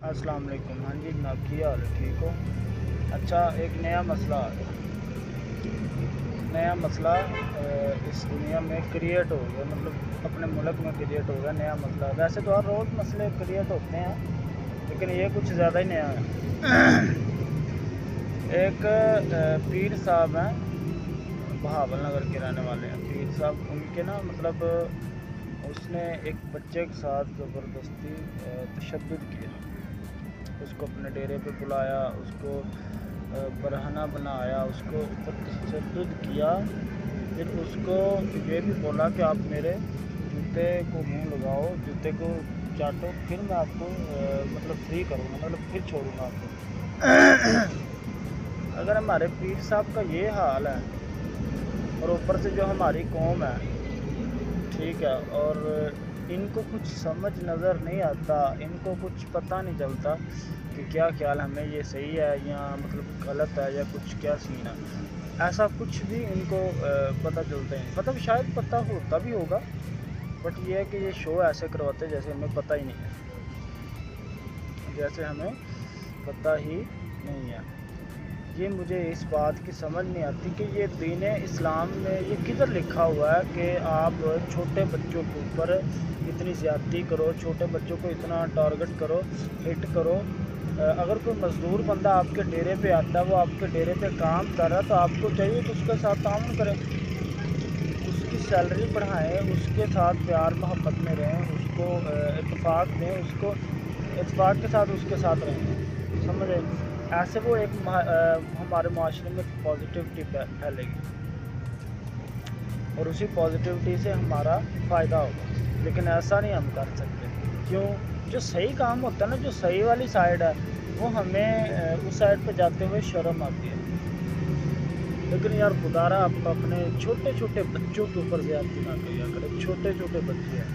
अस्सलाम वालेकुम। हाँ जी जनाब, क्या हाल है? ठीक हो? अच्छा, एक नया मसला आ गया। नया मसला इस दुनिया में क्रिएट हो गया, मतलब अपने मुल्क में क्रिएट हो गया नया मसला। वैसे तो हर रोज़ मसले क्रिएट होते हैं, लेकिन ये कुछ ज़्यादा ही नया है। एक पीर साहब हैं, बहावल नगर के रहने वाले हैं। पीर साहब उनके ना मतलब उसने एक बच्चे के साथ ज़बरदस्ती तशद्दुद किया। उसको अपने डेरे पे बुलाया, उसको बरहना बनाया, उसको ऊपर तशद्दुद किया। फिर उसको ये भी बोला कि आप मेरे जूते को मुंह लगाओ, जूते को चाटो, फिर मैं आपको मतलब फ्री करूँगा, मतलब फिर छोड़ूंगा आपको। अगर हमारे पीर साहब का ये हाल है, और ऊपर से जो हमारी कौम है, ठीक है, और इनको कुछ समझ नज़र नहीं आता, इनको कुछ पता नहीं चलता कि क्या ख्याल हमें ये सही है या मतलब गलत है या कुछ क्या सीन है। ऐसा कुछ भी इनको पता चलता ही नहीं। मतलब शायद पता होता भी होगा, बट ये है कि ये शो ऐसे करवाते जैसे हमें पता ही नहीं है, जैसे हमें पता ही नहीं है। ये मुझे इस बात की समझ नहीं आती कि ये दीन इस्लाम में ये किधर लिखा हुआ है कि आप छोटे बच्चों के ऊपर इतनी ज़्यादती करो, छोटे बच्चों को इतना टारगेट करो, हिट करो। अगर कोई मज़दूर बंदा आपके डेरे पे आता है, वो आपके डेरे पे काम कर रहा है, तो आपको चाहिए कि उसके साथ ताउन करें, उसकी सैलरी बढ़ाएं, उसके साथ प्यार मोहब्बत में रहें, उसको इत्तेफाक दें, उसको इत्तेफाक के साथ उसके साथ रहें। समझ रहे? ऐसे वो एक हमारे माशरे में पॉजिटिविटी फैलेगी, और उसी पॉजिटिविटी से हमारा फ़ायदा होगा। लेकिन ऐसा नहीं हम कर सकते। क्यों? जो सही काम होता है ना, जो सही वाली साइड है, वो हमें उस साइड पे जाते हुए शर्म आती है। लेकिन यार खुदारा आप अपने छोटे छोटे बच्चों के ऊपर ज़्यादती ना किया करें। छोटे छोटे बच्चे हैं।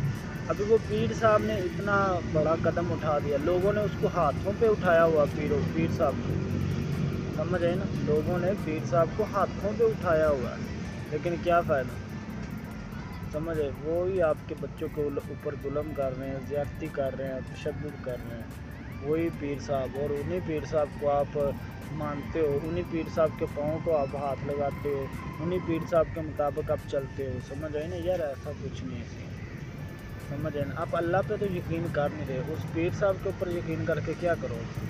अभी वो पीर साहब ने इतना बड़ा कदम उठा दिया, लोगों ने उसको हाथों पे उठाया हुआ, पीर साहब को, समझ आए ना, लोगों ने पीर साहब को हाथों पे उठाया हुआ है, लेकिन क्या फ़ायदा। समझ है? वो ही आपके बच्चों के ऊपर जुल्म कर रहे हैं, ज़्यादती कर रहे हैं, तशद्दुद कर रहे हैं, वही पीर साहब। और उन्हीं पीर साहब को आप मानते हो, उन्हीं पीर साहब के पाँव को आप हाथ लगाते हो, उन्हीं पीर साहब के मुताबिक आप चलते हो। समझ आए ना यार, ऐसा कुछ नहीं है। समझ आए ना? आप अल्लाह पे तो यकीन कर नहीं रहे, उस पीर साहब के ऊपर यकीन करके क्या करोगे?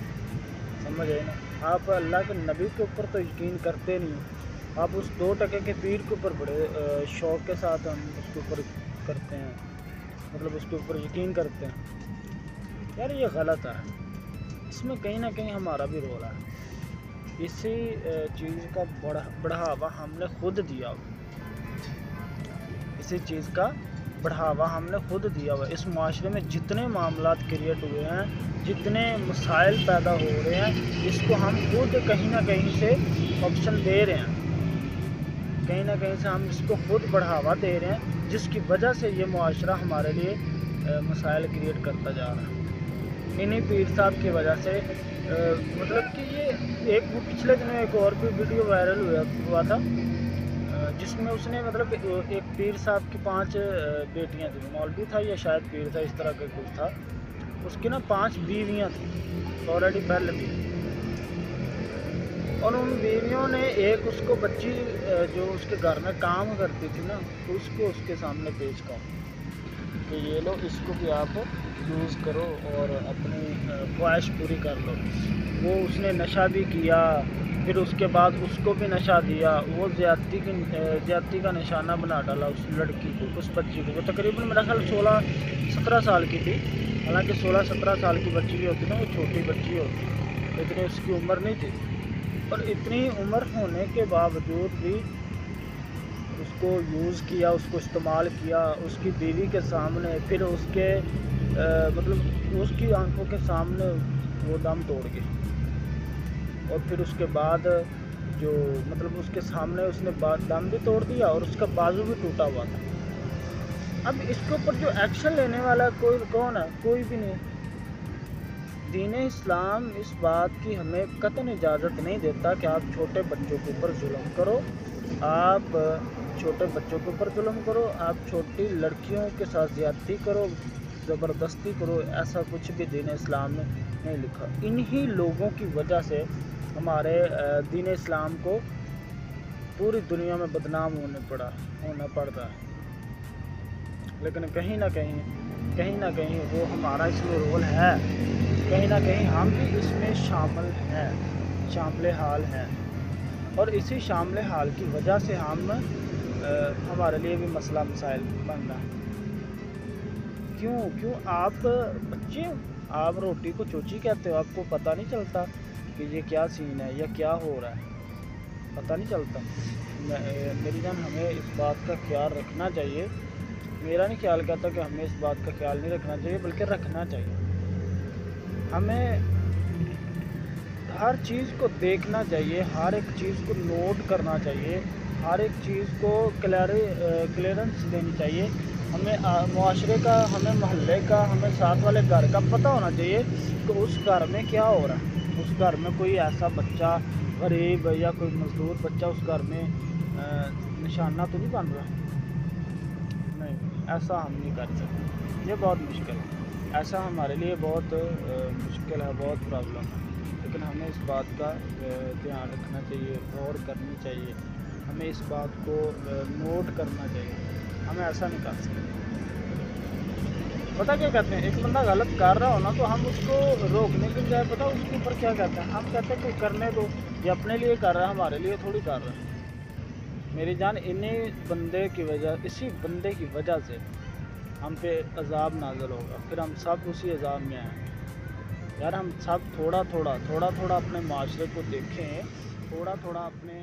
समझ आए ना? आप अल्लाह के नबी के ऊपर तो यकीन करते नहीं, आप उस 2 टके के पीर के ऊपर बड़े शौक़ के साथ हम उसके ऊपर करते हैं, मतलब उसके ऊपर यकीन करते हैं। यार ये गलत है, इसमें कहीं ना कहीं हमारा भी रोल है। इसी चीज़ का बढ़ावा हमने खुद दिया हुआ, इसी चीज़ का बढ़ावा हमने खुद दिया हुआ। इस माशरे में जितने मामलात क्रिएट हुए हैं, जितने मसाइल पैदा हो रहे हैं, इसको हम खुद कहीं ना कहीं से ऑप्शन दे रहे हैं, कहीं ना कहीं से हम इसको खुद बढ़ावा दे रहे हैं, जिसकी वजह से ये मुआशरा हमारे लिए मसाइल क्रिएट करता जा रहा है, इन्हीं पीर साहब की वजह से। मतलब कि ये एक वो पिछले दिनों एक और भी वीडियो वायरल हुआ था, जिसमें उसने मतलब एक पीर साहब की 5 बेटियां थी, मौलवी था या शायद पीर था, इस तरह का कुछ था। उसकी ना 5 बीवियां थी ऑलरेडी पहले भी, और उन बीवियों ने एक उसको बच्ची जो उसके घर में काम करती थी ना, उसको उसके सामने पेश कर कि ये लो, इसको भी आप यूज़ करो और अपनी ख्वाहिश पूरी कर लो। वो उसने नशा भी किया, फिर उसके बाद उसको भी नशा दिया, वो ज़्यादती का निशाना बना डाला उस लड़की को, उस बच्ची को। वो तकरीबन मेरा ख्याल 16-17 साल की थी। हालांकि 16-17 साल की बच्ची भी होती ना, वो छोटी बच्ची होती, इतनी उसकी उम्र नहीं थी। और इतनी उम्र होने के बावजूद भी उसको यूज़ किया, उसको इस्तेमाल किया उसकी बीवी के सामने, फिर उसके मतलब उसकी आंखों के सामने वो दम तोड़ गई। और फिर उसके बाद जो मतलब उसके सामने उसने दम भी तोड़ दिया, और उसका बाजू भी टूटा हुआ था। अब इसके ऊपर जो एक्शन लेने वाला कोई कौन है? कोई भी नहीं। दीन इस्लाम इस बात की हमें कतई इजाज़त नहीं देता कि आप छोटे बच्चों के ऊपर जुल्म करो, आप छोटे बच्चों के ऊपर जुल्म करो, आप छोटी लड़कियों के साथ ज़्यादती करो, ज़बरदस्ती करो। ऐसा कुछ भी दीन इस्लाम में نہیں لکھا. انہی لوگوں کی وجہ سے ہمارے دین اسلام کو پوری دنیا میں بدنام ہونا پڑتا ہے. لیکن کہیں نہ کہیں وہ ہمارا اس میں رول ہے، کہیں نہ کہیں ہم بھی اس میں شامل ہیں، شامل حال ہیں، اور اسی شامل حال کی وجہ سے ہمارے لیے بھی مسئلہ مسائل بن رہا ہے. کیوں آپ بچے ہو، آپ روٹی کو چوچی کہتے ہو، آپ کو پتہ نہیں چلتا کہ یہ کیا سین ہے یا کیا ہو رہا ہے، پتہ نہیں چلتا. میری جان، ہمیں اس بات کا خیال رکھنا چاہیے. میرا نہیں خیال کہتا کہ ہمیں اس بات کا خیال نہیں رکھنا چاہیے، بلکہ رکھنا چاہیے. ہمیں ہر چیز کو دیکھنا چاہیے، ہر ایک چیز کو نوٹ کرنا چاہیے، ہر ایک چیز کو کلیئرنس دینی چاہیے. ہمیں معاشرے کا، ہمیں محلے کا، ہمیں ساتھ والے گھر کا پتہ ہونا چاہیے کہ اس گھر میں کیا ہو رہا ہے. اس گھر میں کوئی ایسا بچہ غریب یا کوئی مزدور بچہ اس گھر میں نشانہ تو نہیں بن رہا. نہیں، ایسا ہم نہیں کر سکتے. یہ بہت مشکل ہے، ایسا ہمارے لیے بہت مشکل ہے، بہت پرابلم ہے. لیکن ہمیں اس بات کا دھیان رکھنا چاہیے، غور کرنی چاہیے، ہمیں اس بات کو نوٹ کرنا چاہیے. ہمیں ایسا نہیں کر سکتے. پتہ کیا کہتے ہیں، ایک بندہ غلط کر رہا ہونا تو ہم اس کو روکنے کے بجائے پتہ اس کے اوپر کیا کہتے ہیں، ہم کہتے ہیں کہ کرنے دو، یہ اپنے لیے کر رہا ہے، ہمارے لیے تھوڑی کر رہا ہے. میری جان، اسی بندے کی وجہ سے ہم پہ عذاب نازل ہوگا، پھر ہم سب اسی عذاب میں آئیں. یار، ہم سب تھوڑا تھوڑا اپنے معاشرے کو دیکھیں، تھوڑا اپنے